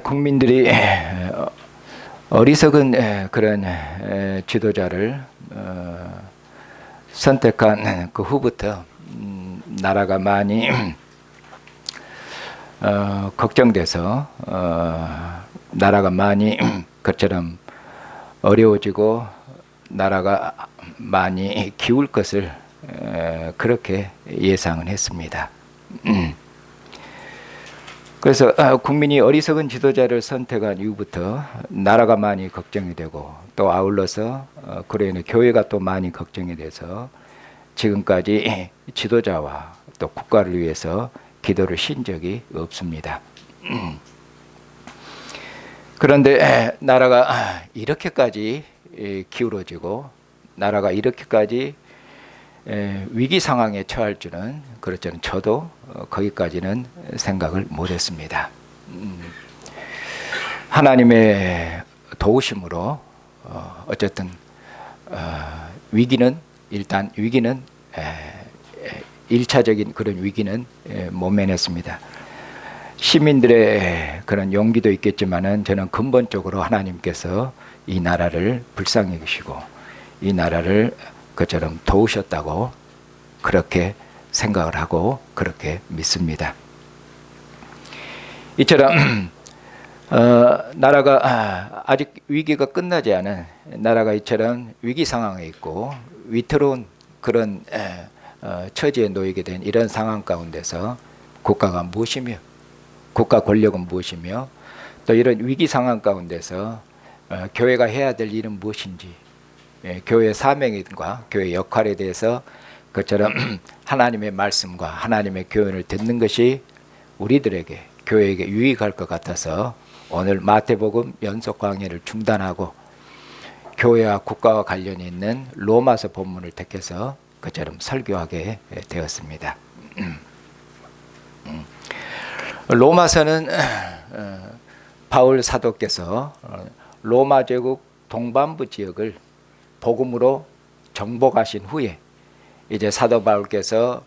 국민들이 어리석은 그런 지도자를 선택한 그 후부터 나라가 많이 걱정돼서 나라가 많이 그처럼 어려워지고 나라가 많이 기울 것을 그렇게 예상은 했습니다. 그래서 국민이 어리석은 지도자를 선택한 이후부터 나라가 많이 걱정이 되고 또 아울러서 그로 인해 교회가 또 많이 걱정이 돼서 지금까지 지도자와 또 국가를 위해서 기도를 쉰 적이 없습니다. 그런데 나라가 이렇게까지 기울어지고 나라가 이렇게까지 위기 상황에 처할 줄은 그렇지는 저도 거기까지는 생각을 못했습니다. 하나님의 도우심으로 어쨌든 위기는 일단 위기는 1차적인 그런 위기는 모면했습니다. 시민들의 그런 용기도 있겠지만은 저는 근본적으로 하나님께서 이 나라를 불쌍히 여기시고 이 나라를 그처럼 도우셨다고 그렇게 생각을 하고 그렇게 믿습니다. 이처럼 나라가 아직 위기가 끝나지 않은 나라가 이처럼 위기 상황에 있고 위태로운 그런 처지에 놓이게 된 이런 상황 가운데서 국가가 무엇이며 국가 권력은 무엇이며 또 이런 위기 상황 가운데서 교회가 해야 될 일은 무엇인지 교회의 사명과 교회의 역할에 대해서 그처럼 하나님의 말씀과 하나님의 교훈을 듣는 것이 우리들에게 교회에게 유익할 것 같아서 오늘 마태복음 연속 강의를 중단하고 교회와 국가와 관련이 있는 로마서 본문을 택해서 그처럼 설교하게 되었습니다. 로마서는 바울 사도께서 로마 제국 동반부 지역을 복음으로 정복하신 후에 이제 사도 바울께서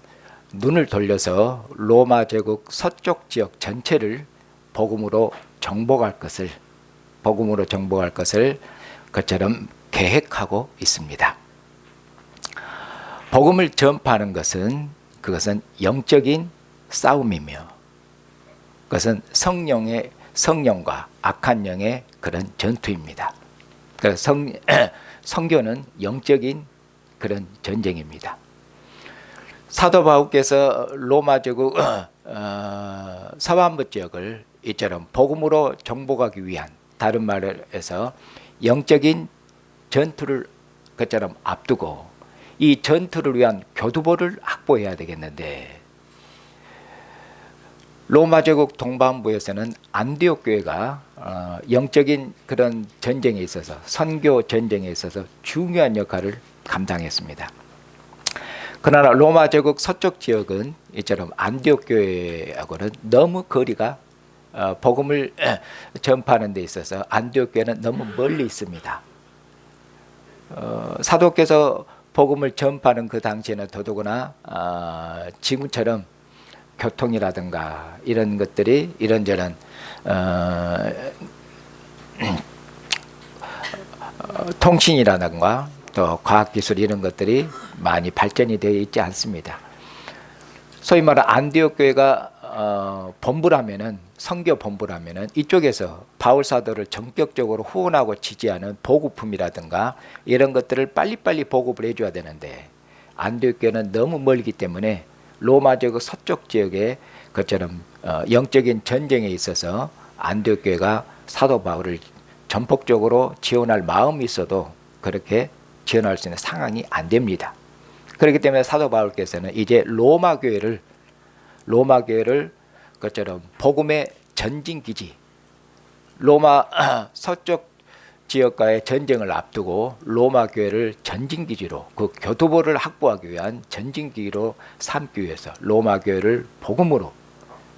눈을 돌려서 로마 제국 서쪽 지역 전체를 복음으로 정복할 것을 그처럼 계획하고 있습니다. 복음을 전파하는 것은 그것은 영적인 싸움이며 그것은 성령과 악한 영의 그런 전투입니다. 그래서 선교는 영적인 그런 전쟁입니다. 사도 바울께서 로마 제국 서반부 지역을 이처럼 복음으로 정복하기 위한 다른 말로 해서 영적인 전투를 그처럼 앞두고 이 전투를 위한 교두보를 확보해야 되겠는데 로마 제국 동반부에서는 안디옥 교회가 영적인 그런 전쟁에 있어서 선교 전쟁에 있어서 중요한 역할을 감당했습니다. 그러나 로마 제국 서쪽 지역은 이처럼 안디옥 교회하고는 너무 거리가 복음을 전파하는 데 있어서 안디옥 교회는 너무 멀리 있습니다. 사도께서 복음을 전파하는 그 당시에는 더더구나 지금처럼 교통이라든가 이런 것들이 이런저런 통신이라든가 또 과학기술 이런 것들이 많이 발전이 되어 있지 않습니다. 소위 말하는 안디옥 교회가 본부라면은 선교 본부라면은 이쪽에서 바울 사도를 전격적으로 후원하고 지지하는 보급품이라든가 이런 것들을 빨리빨리 보급을 해줘야 되는데 안디옥 교회는 너무 멀기 때문에 로마 제국 서쪽 지역에 그처럼 영적인 전쟁에 있어서 안디옥 교회가 사도 바울을 전폭적으로 지원할 마음이 있어도 그렇게 지원할 수 있는 상황이 안 됩니다. 그렇기 때문에 사도 바울께서는 이제 로마 교회를 그처럼 복음의 전진기지 로마 서쪽 지역과의 전쟁을 앞두고 로마 교회를 전진기지로 그 교두보를 확보하기 위한 전진기지로 삼기 위해서 로마 교회를 복음으로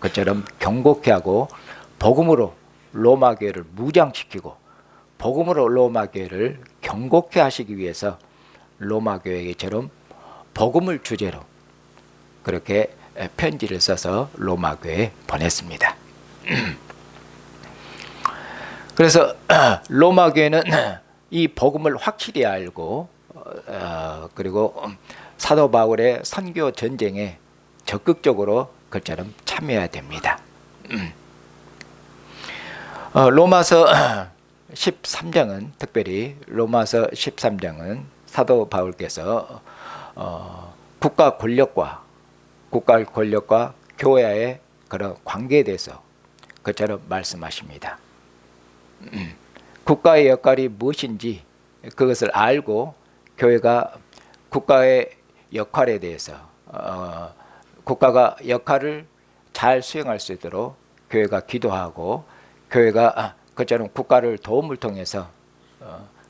그처럼 경고케 하고 복음으로 로마 교회를 무장시키고 복음으로 로마 교회를 경고케 하시기 위해서 로마 교회처럼 복음을 주제로 그렇게 편지를 써서 로마 교회에 보냈습니다. 그래서 로마 교회는 이 복음을 확실히 알고 그리고 사도 바울의 선교 전쟁에 적극적으로 그처럼 참여해야 됩니다. 로마서 13장은 특별히 로마서 13장은 사도 바울께서 국가 권력과 교회의 그런 관계에 대해서 그처럼 말씀하십니다. 국가의 역할이 무엇인지 그것을 알고 교회가 국가의 역할에 대해서 국가가 역할을 잘 수행할 수 있도록 교회가 기도하고 교회가 그처럼 국가를 도움을 통해서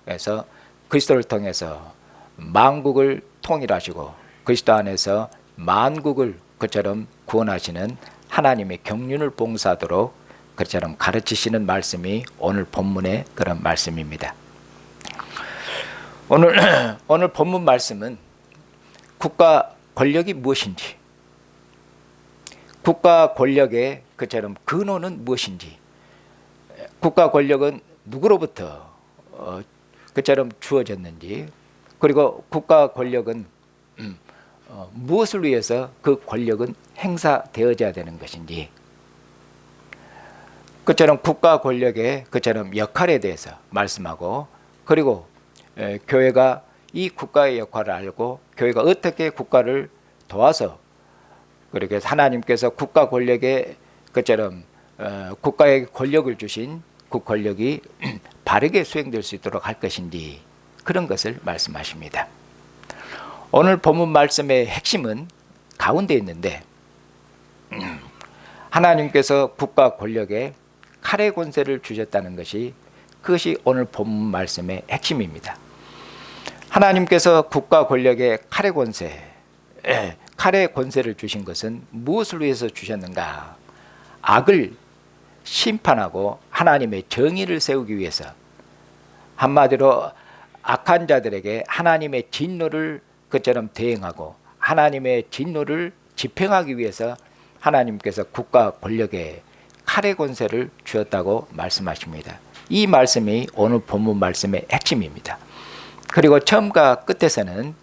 그래서 그리스도를 통해서 만국을 통일하시고 그리스도 안에서 만국을 그처럼 구원하시는 하나님의 경륜을 봉사하도록 그처럼 가르치시는 말씀이 오늘 본문의 그런 말씀입니다. 오늘 본문 말씀은 국가 권력이 무엇인지, 국가 권력의 그처럼 근원은 무엇인지, 국가 권력은 누구로부터 그처럼 주어졌는지, 그리고 국가 권력은 무엇을 위해서 그 권력은 행사되어져야 되는 것인지, 그처럼 국가 권력의 그처럼 역할에 대해서 말씀하고, 그리고 교회가 이 국가의 역할을 알고 교회가 어떻게 국가를 도와서 그렇게 하나님께서 국가 권력에 그처럼 국가에 권력을 주신 그 권력이 바르게 수행될 수 있도록 할 것인지 그런 것을 말씀하십니다. 오늘 본문 말씀의 핵심은 가운데 있는데 하나님께서 국가 권력에 칼의 권세를 주셨다는 것이 그것이 오늘 본문 말씀의 핵심입니다. 하나님께서 국가 권력에 칼의 권세를 주신 것은 무엇을 위해서 주셨는가? 악을 심판하고 하나님의 정의를 세우기 위해서, 한마디로 악한 자들에게 하나님의 진노를 그처럼 대행하고 하나님의 진노를 집행하기 위해서 하나님께서 국가 권력에 칼의 권세를 주었다고 말씀하십니다. 이 말씀이 오늘 본문 말씀의 핵심입니다. 그리고 처음과 끝에서는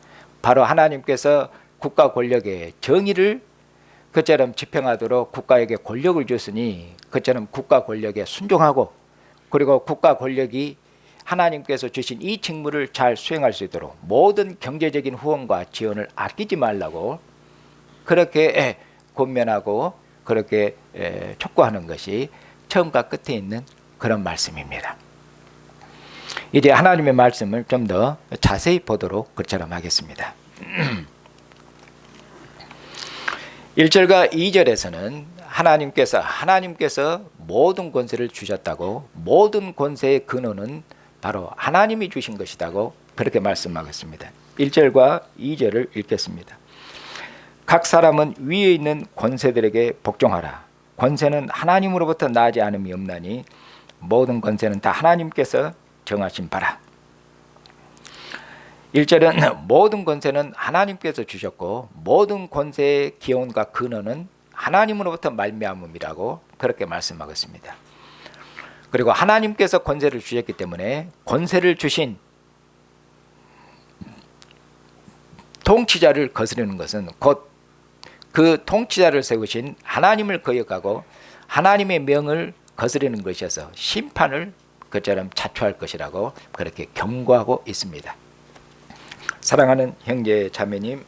바로 하나님께서 국가 권력의 정의를 그처럼 집행하도록 국가에게 권력을 줬으니 그처럼 국가 권력에 순종하고, 그리고 국가 권력이 하나님께서 주신 이 직무를 잘 수행할 수 있도록 모든 경제적인 후원과 지원을 아끼지 말라고 그렇게 권면하고 그렇게 촉구하는 것이 처음과 끝에 있는 그런 말씀입니다. 이제 하나님의 말씀을 좀 더 자세히 보도록 그처럼 하겠습니다. 1절과 2절에서는 하나님께서 모든 권세를 주셨다고, 모든 권세의 근원은 바로 하나님이 주신 것이라고 그렇게 말씀하겠습니다. 1절과 2절을 읽겠습니다. 각 사람은 위에 있는 권세들에게 복종하라. 권세는 하나님으로부터 나지 않음이 없나니 모든 권세는 다 하나님께서 정하신 바라. 1절은 모든 권세는 하나님께서 주셨고 모든 권세의 기원과 근원은 하나님으로부터 말미암음이라고 그렇게 말씀하고 있습니다. 그리고 하나님께서 권세를 주셨기 때문에 권세를 주신 통치자를 거스르는 것은 곧 그 통치자를 세우신 하나님을 거역하고 하나님의 명을 거스르는 것이어서 심판을 그처럼 자초할 것이라고 그렇게 경고하고 있습니다. 사랑하는 형제 자매님,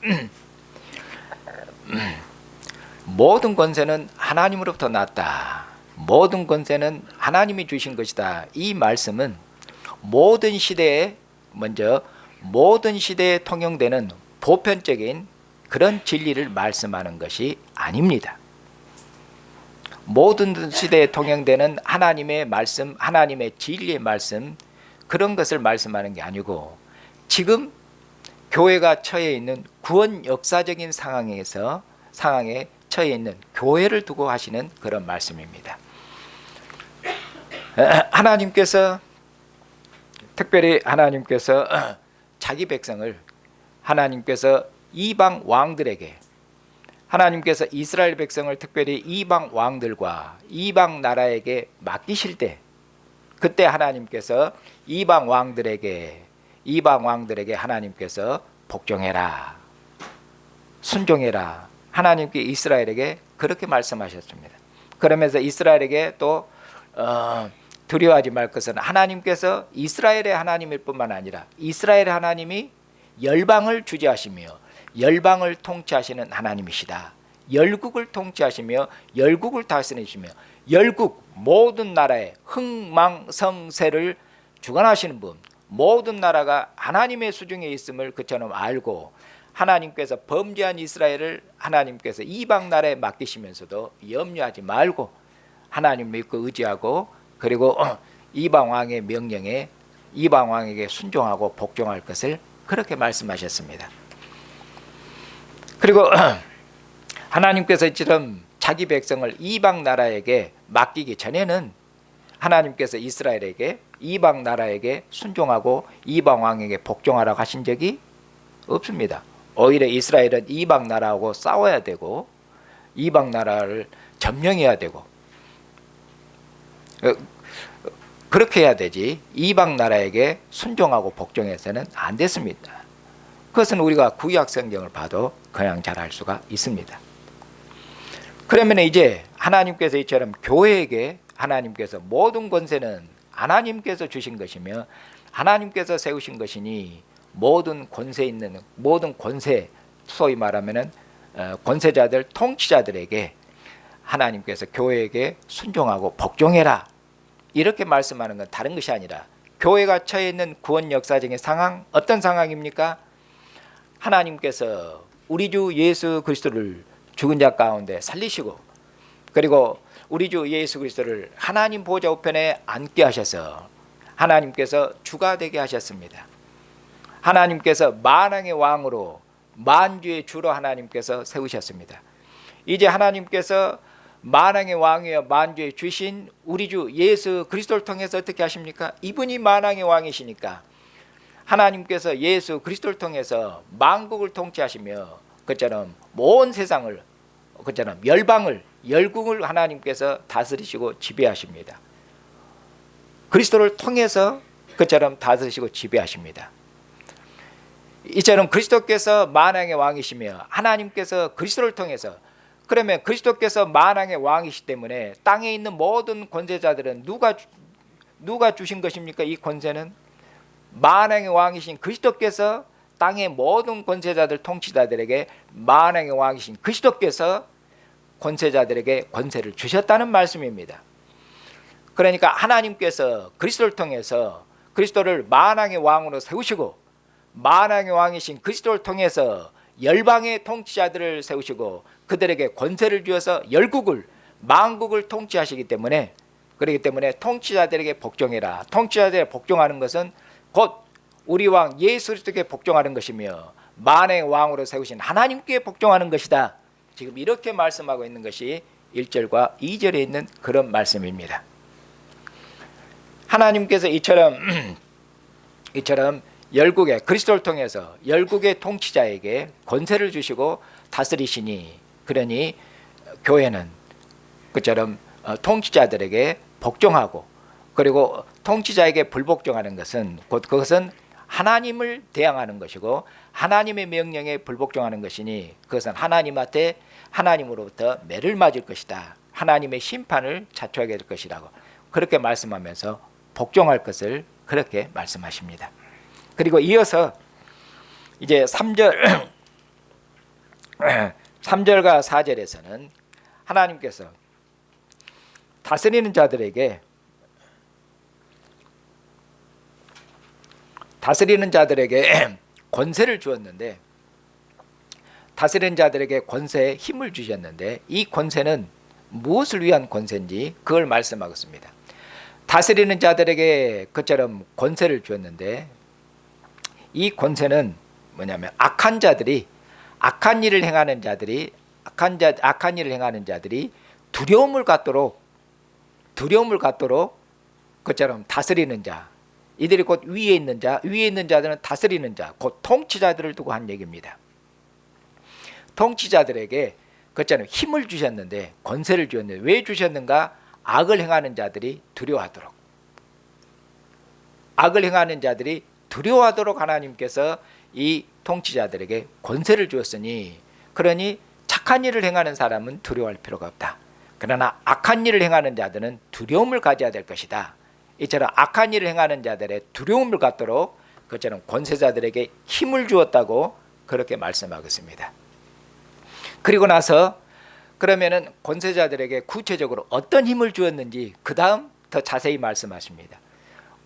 모든 권세는 하나님으로부터 났다. 모든 권세는 하나님이 주신 것이다. 이 말씀은 모든 시대에 통용되는 보편적인 그런 진리를 말씀하는 것이 아닙니다. 모든 시대에 통용되는 하나님의 말씀, 하나님의 진리의 말씀, 그런 것을 말씀하는 게 아니고 지금 교회가 처해 있는 구원 역사적인 상황에 처해 있는 교회를 두고 하시는 그런 말씀입니다. 특별히 하나님께서 자기 백성을 이방 왕들에게, 하나님께서 이스라엘 백성을 특별히 이방 왕들과 이방 나라에게 맡기실 때 그때 하나님께서 이방 왕들에게 하나님께서 복종해라, 순종해라, 하나님께 이스라엘에게 그렇게 말씀하셨습니다. 그러면서 이스라엘에게 또 두려워하지 말 것은 하나님께서 이스라엘의 하나님일 뿐만 아니라 이스라엘의 하나님이 열방을 주재하시며 열방을 통치하시는 하나님이시다. 열국을 통치하시며 열국을 다스리시며 열국 모든 나라의 흥망성쇠를 주관하시는 분, 모든 나라가 하나님의 수중에 있음을 그처럼 알고 하나님께서 범죄한 이스라엘을 하나님께서 이방 나라에 맡기시면서도 염려하지 말고 하나님 믿고 의지하고 그리고 이방 왕의 명령에 이방 왕에게 순종하고 복종할 것을 그렇게 말씀하셨습니다. 그리고 하나님께서 이처럼 자기 백성을 이방 나라에게 맡기기 전에는 하나님께서 이스라엘에게 이방 나라에게 순종하고 이방 왕에게 복종하라고 하신 적이 없습니다. 오히려 이스라엘은 이방 나라하고 싸워야 되고 이방 나라를 점령해야 되고 그렇게 해야 되지 이방 나라에게 순종하고 복종해서는 안 됐습니다. 그것은 우리가 구약 성경을 봐도 그냥 잘 알 수가 있습니다. 그러면 이제 하나님께서 이처럼 교회에게 하나님께서 모든 권세는 하나님께서 주신 것이며 하나님께서 세우신 것이니 모든 권세 있는 모든 권세 소위 말하면은 권세자들 통치자들에게 하나님께서 교회에게 순종하고 복종해라 이렇게 말씀하는 건 다른 것이 아니라 교회가 처해 있는 구원 역사적인 상황 어떤 상황입니까? 하나님께서 우리 주 예수 그리스도를 죽은 자 가운데 살리시고 그리고 우리 주 예수 그리스도를 하나님 보좌 우편에 앉게 하셔서 하나님께서 주가 되게 하셨습니다. 하나님께서 만왕의 왕으로 만주의 주로 하나님께서 세우셨습니다. 이제 하나님께서 만왕의 왕이여 만주의 주신 우리 주 예수 그리스도를 통해서 어떻게 하십니까? 이분이 만왕의 왕이시니까 하나님께서 예수 그리스도를 통해서 만국을 통치하시며 그처럼 온 세상을 그처럼 열방을 열국을 하나님께서 다스리시고 지배하십니다. 그리스도를 통해서 그처럼 다스리시고 지배하십니다. 이처럼 그리스도께서 만왕의 왕이시며 하나님께서 그리스도를 통해서 그러면 그리스도께서 만왕의 왕이시기 때문에 땅에 있는 모든 권세자들은 누가 주신 것입니까? 이 권세는 만왕의 왕이신 그리스도께서 땅의 모든 권세자들 통치자들에게 만왕의 왕이신 그리스도께서 권세자들에게 권세를 주셨다는 말씀입니다. 그러니까 하나님께서 그리스도를 통해서 그리스도를 만왕의 왕으로 세우시고 만왕의 왕이신 그리스도를 통해서 열방의 통치자들을 세우시고 그들에게 권세를 주어서 열국을 만국을 통치하시기 때문에 그렇기 때문에 통치자들에게 복종해라. 통치자들에게 복종하는 것은 곧 우리 왕 예수 그리스도께 복종하는 것이며 만왕의 왕으로 세우신 하나님께 복종하는 것이다. 지금 이렇게 말씀하고 있는 것이 1절과 2절에 있는 그런 말씀입니다. 하나님께서 이처럼 열국의 그리스도를 통해서 열국의 통치자에게 권세를 주시고 다스리시니 그러니 교회는 그처럼 통치자들에게 복종하고 그리고 통치자에게 불복종하는 것은 곧 그것은 하나님을 대항하는 것이고 하나님의 명령에 불복종하는 것이니 그것은 하나님한테 하나님으로부터 매를 맞을 것이다. 하나님의 심판을 자초하게 될 것이라고 그렇게 말씀하면서 복종할 것을 그렇게 말씀하십니다. 그리고 이어서 이제 3절과 4절에서는 하나님께서 다스리는 자들에게 권세를 주었는데 다스리는 자들에게 권세에 힘을 주셨는데 이 권세는 무엇을 위한 권세인지 그걸 말씀하고 있습니다. 다스리는 자들에게 그처럼 권세를 주었는데 이 권세는 뭐냐면 악한 일을 행하는 자들이 두려움을 갖도록 그처럼 다스리는 자 이들이 곧 위에 있는 자들은 다스리는 자 곧 통치자들을 두고 한 얘기입니다. 통치자들에게 그처럼 힘을 주셨는데 권세를 주셨는데 왜 주셨는가? 악을 행하는 자들이 두려워하도록 악을 행하는 자들이 두려워하도록 하나님께서 이 통치자들에게 권세를 주었으니, 그러니 착한 일을 행하는 사람은 두려워할 필요가 없다. 그러나 악한 일을 행하는 자들은 두려움을 가져야 될 것이다. 이처럼 악한 일을 행하는 자들의 두려움을 갖도록 그처럼 권세자들에게 힘을 주었다고 그렇게 말씀하겠습니다. 그리고 나서 그러면은 권세자들에게 구체적으로 어떤 힘을 주었는지 그 다음 더 자세히 말씀하십니다.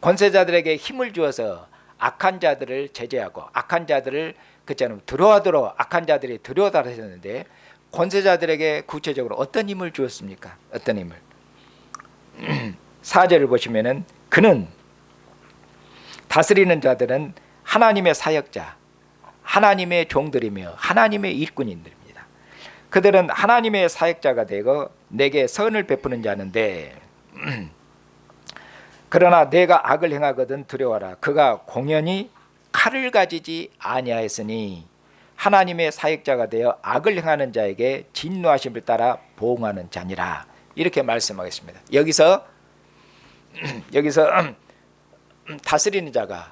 권세자들에게 힘을 주어서 악한 자들을 제재하고 악한 자들을 그처럼 두려워하도록, 악한 자들이 두려워하도록 하셨는데, 권세자들에게 구체적으로 어떤 힘을 주었습니까? 어떤 힘을? 4절을 보시면은 그는, 다스리는 자들은 하나님의 사역자, 하나님의 종들이며 하나님의 일꾼인들입니다. 그들은 하나님의 사역자가 되고 내게 선을 베푸는 자는데, 그러나 내가 악을 행하거든 두려워하라. 그가 공연히 칼을 가지지 아니하였으니 하나님의 사역자가 되어 악을 행하는 자에게 진노하심을 따라 보응하는 자니라. 이렇게 말씀하겠습니다. 여기서 다스리는 자가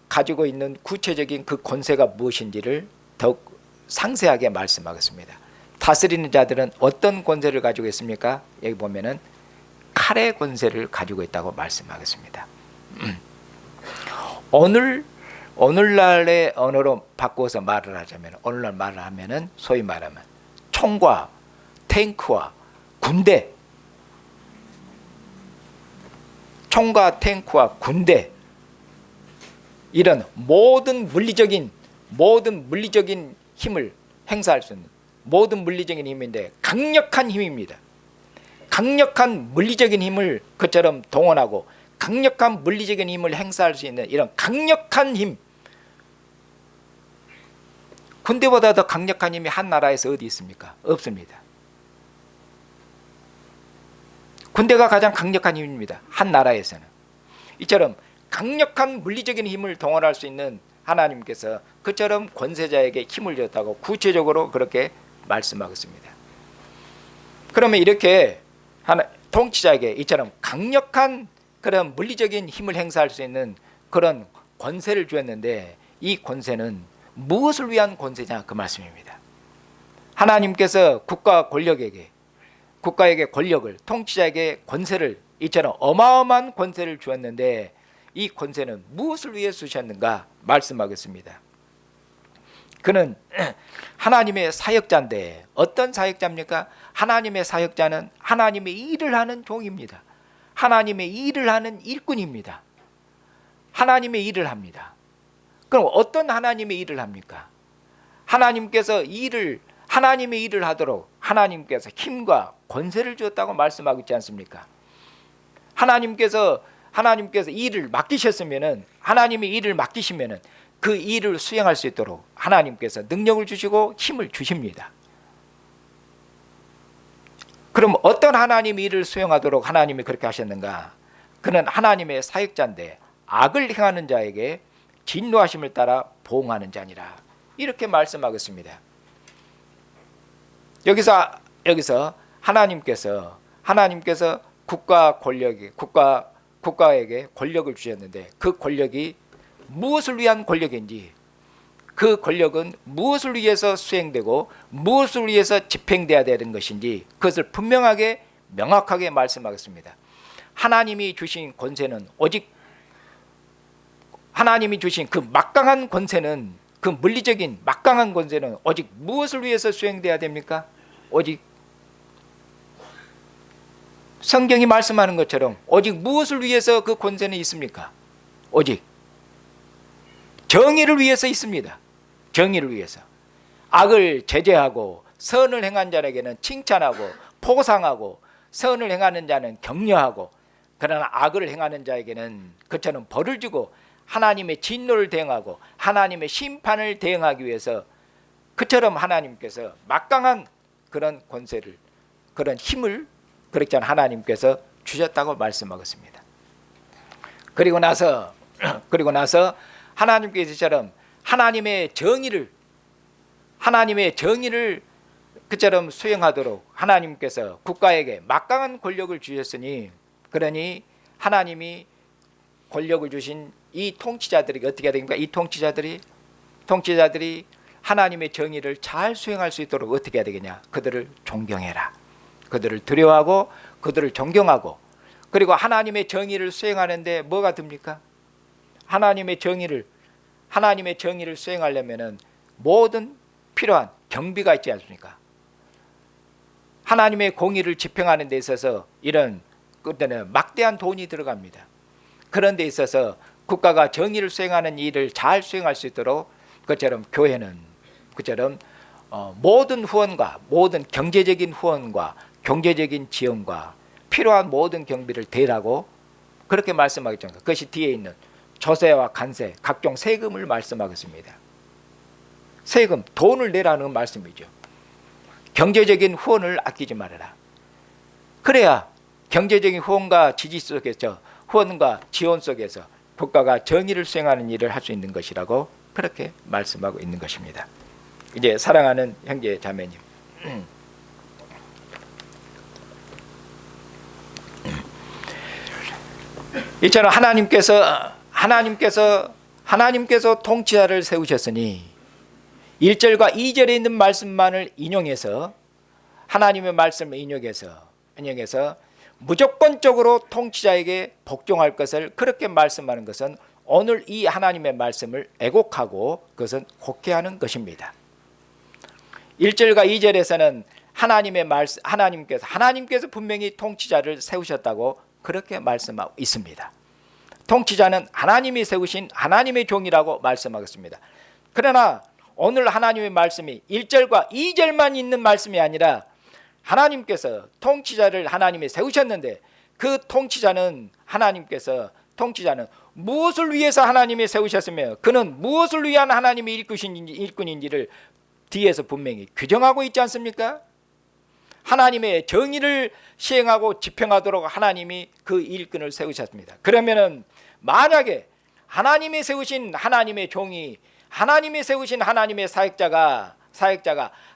가지고 있는 구체적인 그 권세가 무엇인지를 더욱 상세하게 말씀하겠습니다. 다스리는 자들은 어떤 권세를 가지고 있습니까? 여기 보면은 칼의 권세를 가지고 있다고 말씀하겠습니다. 오늘날의 언어로 바꿔서 말을 하자면, 오늘날 말을 하면은 소위 말하면 총과 탱크와 군대, 총과 탱크와 군대, 이런 모든 물리적인 힘을 행사할 수 있는 모든 물리적인 힘인데 강력한 힘입니다. 강력한 물리적인 힘을 그처럼 동원하고 강력한 물리적인 힘을 행사할 수 있는 이런 강력한 힘, 군대보다 더 강력한 힘이 한 나라에서 어디 있습니까? 없습니다. 군대가 가장 강력한 힘입니다. 한 나라에서는. 이처럼 강력한 물리적인 힘을 동원할 수 있는 하나님께서 그처럼 권세자에게 힘을 줬다고 구체적으로 그렇게 말씀하겠습니다. 그러면 이렇게 통치자에게 이처럼 강력한 그런 물리적인 힘을 행사할 수 있는 그런 권세를 주었는데, 이 권세는 무엇을 위한 권세냐, 그 말씀입니다. 하나님께서 국가에게 권력을, 통치자에게 권세를, 이처럼 어마어마한 권세를 주었는데 이 권세는 무엇을 위해 주셨는가 말씀하겠습니다. 그는 하나님의 사역자인데, 어떤 사역자입니까? 하나님의 사역자는 하나님의 일을 하는 종입니다. 하나님의 일을 하는 일꾼입니다. 하나님의 일을 합니다. 그럼 어떤 하나님의 일을 합니까? 하나님께서 하나님의 일을 하도록 하나님께서 힘과 권세를 주었다고 말씀하고 있지 않습니까? 하나님께서 일을 맡기셨으면은, 하나님의 일을 맡기시면은 그 일을 수행할 수 있도록 하나님께서 능력을 주시고 힘을 주십니다. 그럼 어떤 하나님의 일을 수행하도록 하나님이 그렇게 하셨는가? 그는 하나님의 사역자인데 악을 행하는 자에게 진노하심을 따라 보응하는 자니라. 이렇게 말씀하겠습니다. 여기서 하나님께서 국가에게 권력을 주셨는데, 그 권력이 무엇을 위한 권력인지, 그 권력은 무엇을 위해서 수행되고 무엇을 위해서 집행돼야 되는 것인지 그것을 분명하게 명확하게 말씀하겠습니다. 하나님이 주신 권세는 오직, 하나님이 주신 그 막강한 권세는, 그 물리적인 막강한 권세는 오직 무엇을 위해서 수행돼야 됩니까? 오직 성경이 말씀하는 것처럼 오직 무엇을 위해서 그 권세는 있습니까? 오직 정의를 위해서 있습니다. 정의를 위해서. 악을 제재하고 선을 행한 자에게는 칭찬하고 포상하고, 선을 행하는 자는 격려하고, 그러나 악을 행하는 자에게는 그처럼 벌을 주고 하나님의 진노를 대응하고 하나님의 심판을 대응하기 위해서 그처럼 하나님께서 막강한 그런 권세를, 그런 힘을 그렇게 하나님께서 주셨다고 말씀하겠습니다. 그리고 나서 하나님께서 이처럼 하나님의 정의를 그처럼 수행하도록 하나님께서 국가에게 막강한 권력을 주셨으니, 그러니 하나님이 권력을 주신 이 통치자들이 어떻게 해야 됩니까? 이 통치자들이 하나님의 정의를 잘 수행할 수 있도록 어떻게 해야 되겠냐? 그들을 존경해라. 그들을 두려워하고 그들을 존경하고, 그리고 하나님의 정의를 수행하는데 뭐가 듭니까? 하나님의 정의를 수행하려면은 모든 필요한 경비가 있지 않습니까? 하나님의 공의를 집행하는 데 있어서 이런 그때는 막대한 돈이 들어갑니다. 그런 데 있어서 국가가 정의를 수행하는 일을 잘 수행할 수 있도록 그처럼 교회는 모든 후원과 모든 경제적인 후원과 경제적인 지원과 필요한 모든 경비를 대라고 그렇게 말씀하겠죠. 그것이 뒤에 있는 조세와 관세, 각종 세금을 말씀하겠습니다. 세금, 돈을 내라는 말씀이죠. 경제적인 후원을 아끼지 말아라. 그래야 경제적인 후원과 지지 속에서, 후원과 지원 속에서 국가가 정의를 수행하는 일을 할 수 있는 것이라고 그렇게 말씀하고 있는 것입니다. 이제 사랑하는 형제 자매님, 이처럼 하나님께서 통치자를 세우셨으니 1절과 2절에 있는 말씀만을 인용해서, 하나님의 말씀을 인용해서 무조건적으로 통치자에게 복종할 것을 그렇게 말씀하는 것은 오늘 이 하나님의 말씀을 애곡하고 그것은 곡해하는 것입니다. 1절과 2절에서는 하나님께서 분명히 통치자를 세우셨다고 그렇게 말씀하고 있습니다. 통치자는 하나님이 세우신 하나님의 종이라고 말씀하겠습니다. 그러나 오늘 하나님의 말씀이 1절과 2절만 있는 말씀이 아니라 하나님께서 통치자를 하나님이 세우셨는데 그 통치자는 무엇을 위해서 하나님이 세우셨으며 그는 무엇을 위한 하나님의 일꾼인지를 뒤에서 분명히 규정하고 있지 않습니까? 하나님의 정의를 시행하고 집행하도록 하나님이 그 일꾼을 세우셨습니다. 그러면은 만약에 하나님이 세우신 하나님의 종이, 하나님이 세우신 하나님의 사역자가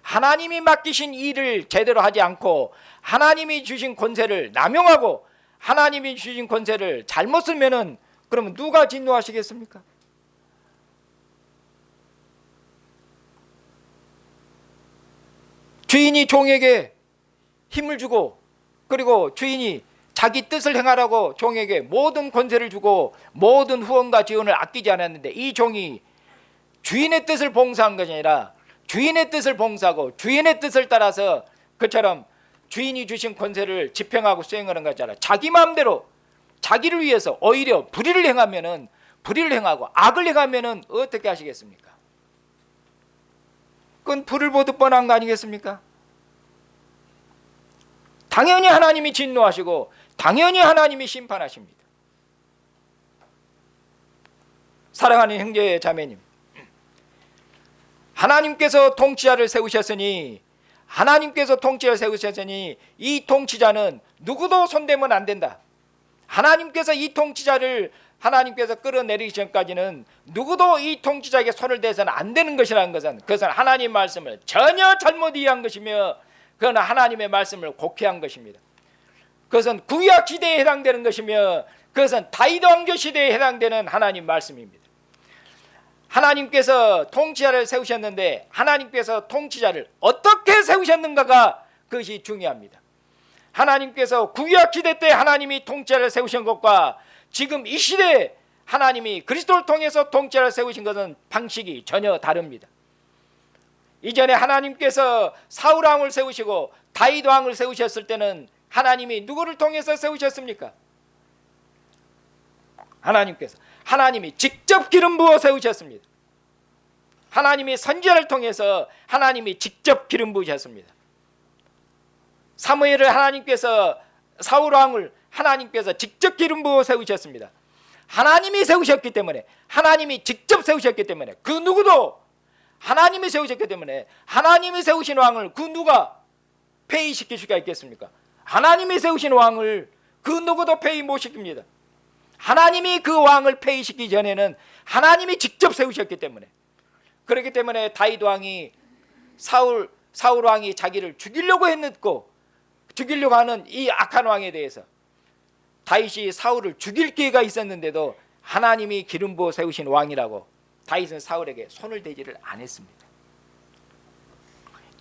하나님이 맡기신 일을 제대로 하지 않고 하나님이 주신 권세를 남용하고 하나님이 주신 권세를 잘못 쓰면은 그러면 누가 진노하시겠습니까? 주인이 종에게 힘을 주고, 그리고 주인이 자기 뜻을 행하라고 종에게 모든 권세를 주고 모든 후원과 지원을 아끼지 않았는데 이 종이 주인의 뜻을 봉사한 것이 아니라 주인의 뜻을 봉사하고 주인의 뜻을 따라서 그처럼 주인이 주신 권세를 집행하고 수행하는 것이잖아. 자기 마음대로 자기를 위해서 오히려 불의를 행하고 악을 행하면은 어떻게 하시겠습니까? 그건 불을 보듯 뻔한 거 아니겠습니까? 당연히 하나님이 진노하시고 당연히 하나님이 심판하십니다. 사랑하는 형제 자매님, 하나님께서 통치자를 세우셨으니 이 통치자는 누구도 손대면 안 된다. 하나님께서 이 통치자를 끌어내리기 전까지는 누구도 이 통치자에게 손을 대서는 안 되는 것이라는 것은, 그것은 하나님 말씀을 전혀 잘못 이해한 것이며 그건 하나님의 말씀을 곡해한 것입니다. 그것은 구약 시대에 해당되는 것이며 그것은 다윗 왕조 시대에 해당되는 하나님 말씀입니다. 하나님께서 통치자를 세우셨는데 하나님께서 통치자를 어떻게 세우셨는가가 그것이 중요합니다. 하나님께서 구약 시대 때 하나님이 통치자를 세우신 것과 지금 이 시대에 하나님이 그리스도를 통해서 통치자를 세우신 것은 방식이 전혀 다릅니다. 이전에 하나님께서 사울 왕을 세우시고 다윗 왕을 세우셨을 때는 하나님이 누구를 통해서 세우셨습니까? 하나님이 직접 기름 부어 세우셨습니다. 하나님이 선지자를 통해서 하나님이 직접 기름 부으셨습니다. 사무엘을 사울 왕을 하나님께서 직접 기름 부어 세우셨습니다. 하나님이 세우셨기 때문에, 하나님이 직접 세우셨기 때문에, 그 누구도 하나님이 세우셨기 때문에 하나님이 세우신 왕을 그 누가 폐위시킬 수가 있겠습니까? 하나님이 세우신 왕을 그 누구도 폐위 못 시킵니다. 하나님이 그 왕을 폐위시키기 전에는 하나님이 직접 세우셨기 때문에, 그렇기 때문에 다윗 왕이 사울 왕이 자기를 죽이려고 하는 이 악한 왕에 대해서 다윗이 사울을 죽일 기회가 있었는데도 하나님이 기름 부어 세우신 왕이라고 다윗은 사울에게 손을 대지를 안 했습니다.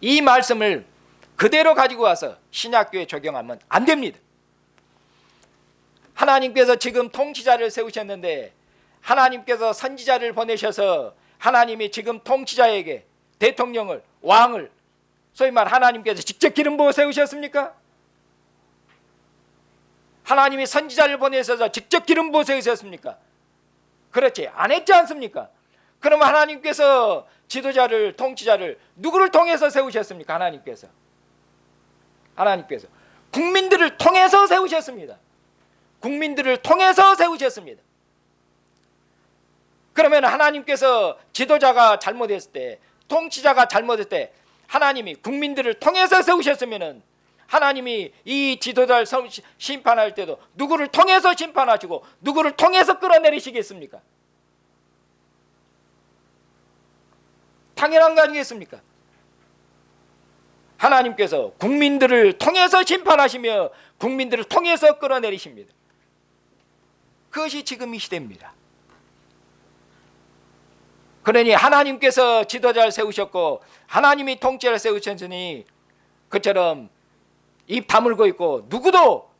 이 말씀을 그대로 가지고 와서 신약교에 적용하면 안 됩니다. 하나님께서 지금 통치자를 세우셨는데 하나님께서 선지자를 보내셔서 하나님이 지금 통치자에게 대통령을, 왕을, 소위 말 하나님께서 직접 기름 부어 세우셨습니까? 하나님이 선지자를 보내셔서 직접 기름 부어 세우셨습니까? 그렇지, 안 했지 않습니까? 그러면 하나님께서 지도자를, 통치자를 누구를 통해서 세우셨습니까? 하나님께서 국민들을 통해서 세우셨습니다. 국민들을 통해서 세우셨습니다. 그러면 하나님께서 지도자가 잘못했을 때, 통치자가 잘못했을 때 하나님이 국민들을 통해서 세우셨으면은 하나님이 이 지도자를 심판할 때도 누구를 통해서 심판하시고 누구를 통해서 끌어내리시겠습니까? 당연한 거 아니겠습니까? 하나님께서 국민들을 통해서 심판하시며 국민들을 통해서 끌어내리십니다. 그것이 지금 이 시대입니다. 그러니 하나님께서 지도자를 세우셨고 하나님이 통치자를 세우셨으니 그처럼 입 다물고 있고 누구도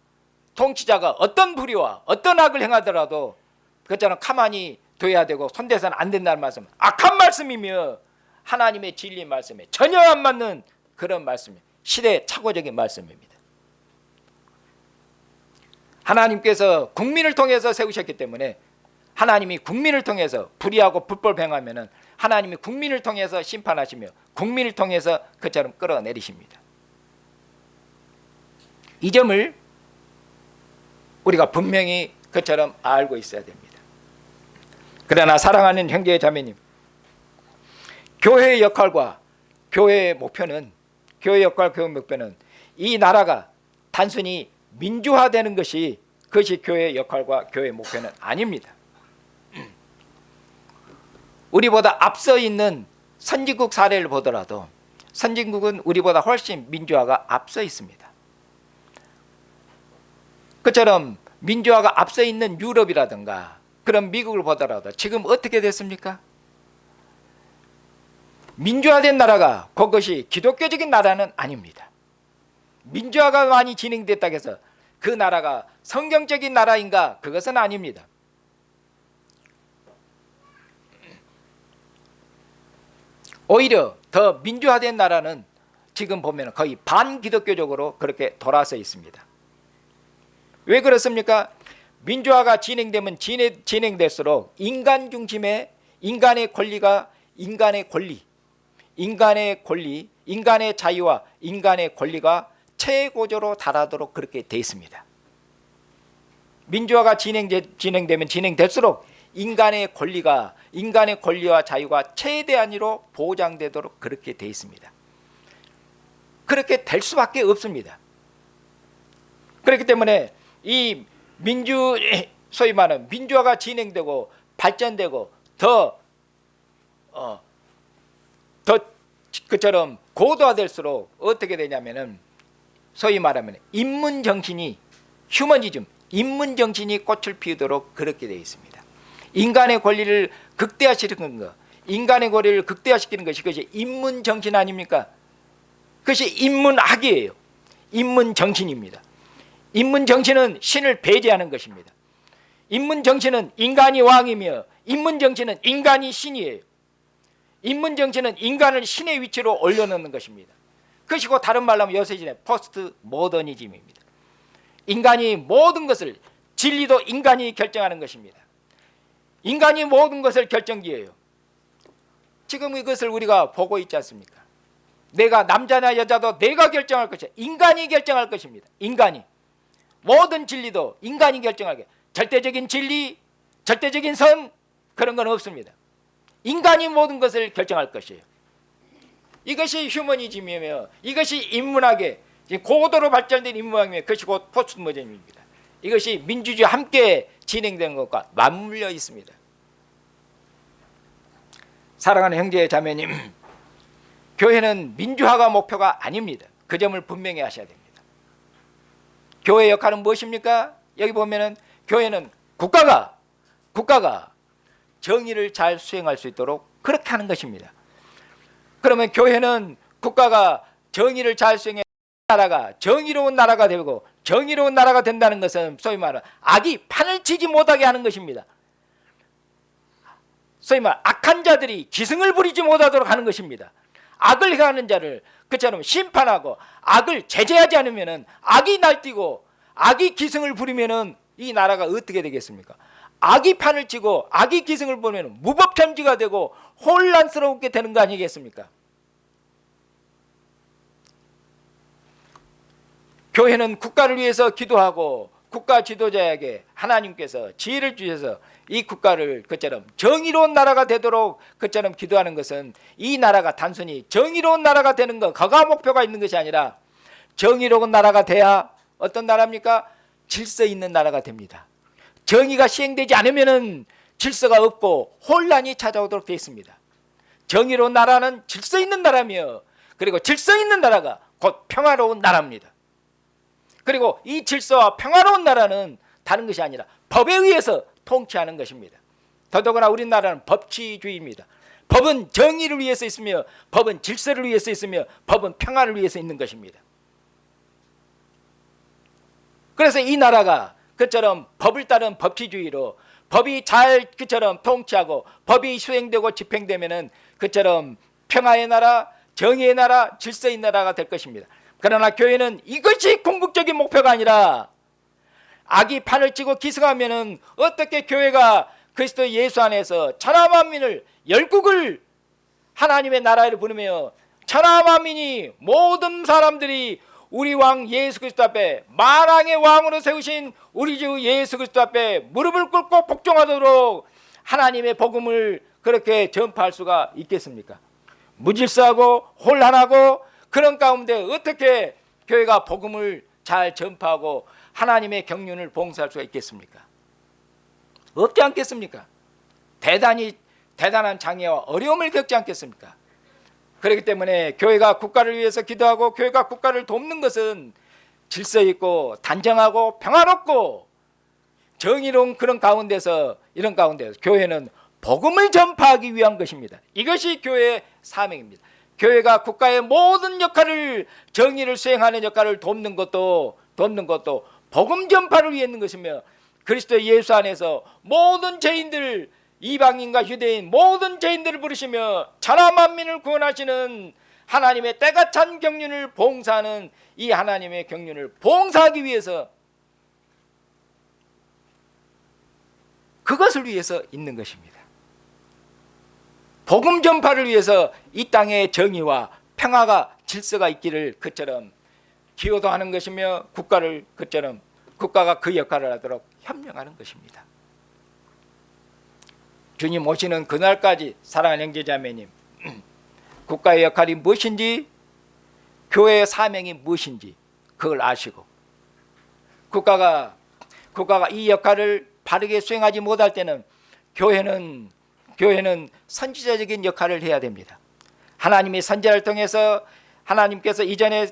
통치자가 어떤 불의와 어떤 악을 행하더라도 그처럼 가만히 둬야 되고 손대서는 안 된다는 말씀, 악한 말씀이며 하나님의 진리 말씀에 전혀 안 맞는 그런 말씀이에요. 시대착오적인 말씀입니다. 하나님께서 국민을 통해서 세우셨기 때문에 하나님이 국민을 통해서 불의하고 불법 행하면은 하나님이 국민을 통해서 심판하시며 국민을 통해서 그처럼 끌어내리십니다. 이 점을 우리가 분명히 그처럼 알고 있어야 됩니다. 그러나 사랑하는 형제 자매님, 교회의 역할과 교회의 목표는 이 나라가 단순히 민주화되는 것이 그것이 교회의 역할과 교회의 목표는 아닙니다. 우리보다 앞서 있는 선진국 사례를 보더라도 선진국은 우리보다 훨씬 민주화가 앞서 있습니다. 그처럼 민주화가 앞서 있는 유럽이라든가 그런 미국을 보더라도 지금 어떻게 됐습니까? 민주화된 나라가 그것이 기독교적인 나라는 아닙니다. 민주화가 많이 진행됐다고 해서 그 나라가 성경적인 나라인가? 그것은 아닙니다. 오히려 더 민주화된 나라는 지금 보면 거의 반기독교적으로 그렇게 돌아서 있습니다. 왜 그렇습니까? 민주화가 진행될수록 인간 중심의 인간의 권리가 인간의 자유와 인간의 권리가 최고조로 달하도록 그렇게 돼 있습니다. 민주화가 진행되면 진행될수록 인간의 권리와 자유가 최대한으로 보장되도록 그렇게 돼 있습니다. 그렇게 될 수밖에 없습니다. 그렇기 때문에 이 소위 말하는 민주화가 진행되고 발전되고 더 그처럼 고도화될수록 어떻게 되냐면은 소위 말하면 인문정신이 꽃을 피우도록 그렇게 되어 있습니다. 인간의 권리를 극대화시키는 것, 인간의 권리를 극대화시키는 것이 그것이 인문정신 아닙니까? 그것이 인문학이에요. 인문정신입니다. 인문정신은 신을 배제하는 것입니다. 인문정신은 인간이 왕이며 인문정신은 인간이 신이에요. 인문정신은 인간을 신의 위치로 올려놓는 것입니다. 그것이 곧 다른 말로 하면 요새 포스트 모더니즘입니다. 인간이 모든 것을, 진리도 인간이 결정하는 것입니다. 인간이 모든 것을 결정기예요. 지금 이것을 우리가 보고 있지 않습니까? 내가 남자나 여자도 내가 결정할 것이야. 인간이 결정할 것입니다. 인간이. 모든 진리도 인간이 결정하게. 절대적인 진리, 절대적인 선, 그런 건 없습니다. 인간이 모든 것을 결정할 것이에요. 이것이 휴머니즘이며 이것이 인문학의 고도로 발전된 인문학이며 그것이 곧 포스트모더니즘입니다. 이것이 민주주의와 함께 진행된 것과 맞물려 있습니다. 사랑하는 형제 자매님, 교회는 민주화가 목표가 아닙니다. 그 점을 분명히 하셔야 됩니다. 교회의 역할은 무엇입니까? 여기 보면은 교회는 국가가 국가가 정의를 잘 수행할 수 있도록 그렇게 하는 것입니다. 그러면 교회는 국가가 정의를 잘 수행해 나라가 정의로운 나라가 되고, 정의로운 나라가 된다는 것은 소위 말하는 악이 판을 치지 못하게 하는 것입니다. 소위 말 악한 자들이 기승을 부리지 못하도록 하는 것입니다. 악을 행하는 자를 그처럼 심판하고 악을 제재하지 않으면은 악이 날뛰고 악이 기승을 부리면은 이 나라가 어떻게 되겠습니까? 악이 판을 치고 악이 기승을 부리면 무법천지가 되고 혼란스럽게 되는 거 아니겠습니까? 교회는 국가를 위해서 기도하고 국가 지도자에게 하나님께서 지혜를 주셔서 이 국가를 그처럼 정의로운 나라가 되도록 그처럼 기도하는 것은 이 나라가 단순히 정의로운 나라가 되는 것, 그가 목표가 있는 것이 아니라 정의로운 나라가 돼야 어떤 나라입니까? 질서 있는 나라가 됩니다. 정의가 시행되지 않으면은 질서가 없고 혼란이 찾아오도록 되어 있습니다. 정의로운 나라는 질서 있는 나라며, 그리고 질서 있는 나라가 곧 평화로운 나라입니다. 그리고 이 질서와 평화로운 나라는 다른 것이 아니라 법에 의해서 통치하는 것입니다. 더더구나 우리나라는 법치주의입니다. 법은 정의를 위해서 있으며, 법은 질서를 위해서 있으며, 법은 평화를 위해서 있는 것입니다. 그래서 이 나라가 그처럼 법을 따른 법치주의로 법이 잘 그처럼 통치하고 법이 수행되고 집행되면은 그처럼 평화의 나라, 정의의 나라, 질서의 나라가 될 것입니다. 그러나 교회는 이것이 궁극적인 목표가 아니라 악이 판을 치고 기승하면은 어떻게 교회가 그리스도 예수 안에서 천하 만민을, 열국을 하나님의 나라를 부르며 천하 만민이 모든 사람들이 우리 왕 예수 그리스도 앞에 만왕의 왕으로 세우신 우리 주 예수 그리스도 앞에 무릎을 꿇고 복종하도록 하나님의 복음을 그렇게 전파할 수가 있겠습니까? 무질서하고 혼란하고 그런 가운데 어떻게 교회가 복음을 잘 전파하고 하나님의 경륜을 봉사할 수가 있겠습니까? 없지 않겠습니까? 대단한 장애와 어려움을 겪지 않겠습니까? 그렇기 때문에 교회가 국가를 위해서 기도하고 교회가 국가를 돕는 것은 질서 있고 단정하고 평화롭고 정의로운 그런 가운데서, 이런 가운데서 교회는 복음을 전파하기 위한 것입니다. 이것이 교회의 사명입니다. 교회가 국가의 모든 역할을, 정의를 수행하는 역할을 돕는 것도 복음 전파를 위해 있는 것이며, 그리스도 예수 안에서 모든 죄인들, 이방인과 유대인 모든 죄인들을 부르시며 천하 만민을 구원하시는 하나님의 때가 찬 경륜을 봉사하는 이 하나님의 경륜을 봉사하기 위해서, 그것을 위해서 있는 것입니다. 복음 전파를 위해서 이 땅에 정의와 평화가, 질서가 있기를 그처럼 기호도 하는 것이며, 국가를 그처럼 국가가 그 역할을 하도록 협력하는 것입니다. 주님 오시는 그날까지 사랑하는 형제자매님, 국가의 역할이 무엇인지, 교회의 사명이 무엇인지 그걸 아시고, 국가가 이 역할을 바르게 수행하지 못할 때는 교회는 선지자적인 역할을 해야 됩니다. 하나님의 선지자를 통해서 하나님께서 이전에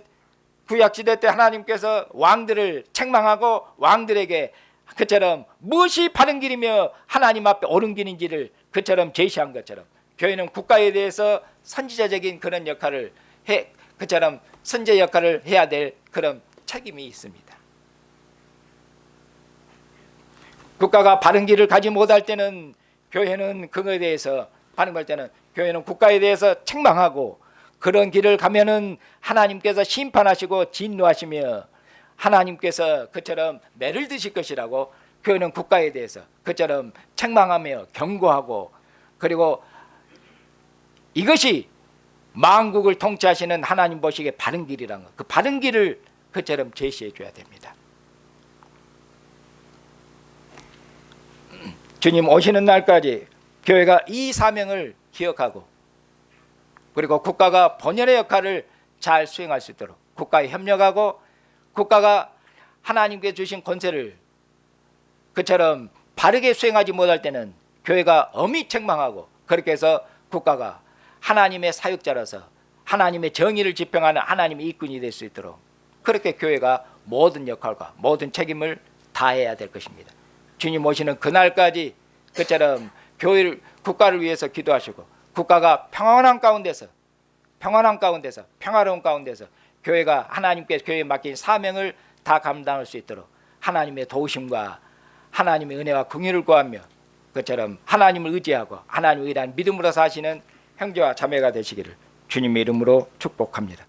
구약시대 때 하나님께서 왕들을 책망하고 왕들에게 그처럼 무엇이 바른 길이며 하나님 앞에 옳은 길인지를 그처럼 제시한 것처럼 교회는 국가에 대해서 선지자적인 그런 역할을 그처럼 선제 역할을 해야 될 그런 책임이 있습니다. 국가가 바른 길을 가지 못할 때는 교회는 그거에 대해서 반응할 때는 교회는 국가에 대해서 책망하고, 그런 길을 가면은 하나님께서 심판하시고 진노하시며 하나님께서 그처럼 매를 드실 것이라고 교회는 국가에 대해서 그처럼 책망하며 경고하고, 그리고 이것이 만국을 통치하시는 하나님 보시기에 바른 길이라는 것, 그 바른 길을 그처럼 제시해 줘야 됩니다. 주님 오시는 날까지 교회가 이 사명을 기억하고, 그리고 국가가 본연의 역할을 잘 수행할 수 있도록 국가에 협력하고, 국가가 하나님께 주신 권세를 그처럼 바르게 수행하지 못할 때는 교회가 엄히 책망하고, 그렇게 해서 국가가 하나님의 사역자라서 하나님의 정의를 집행하는 하나님의 일꾼이 될 수 있도록 그렇게 교회가 모든 역할과 모든 책임을 다해야 될 것입니다. 주님 오시는 그날까지 그처럼 교회를 국가를 위해서 기도하시고 국가가 평안한 가운데서 평화로운 가운데서 교회가 하나님께서 교회에 맡긴 사명을 다 감당할 수 있도록 하나님의 도우심과 하나님의 은혜와 긍휼을 구하며 그처럼 하나님을 의지하고 하나님을 의한 믿음으로 사시는 형제와 자매가 되시기를 주님의 이름으로 축복합니다.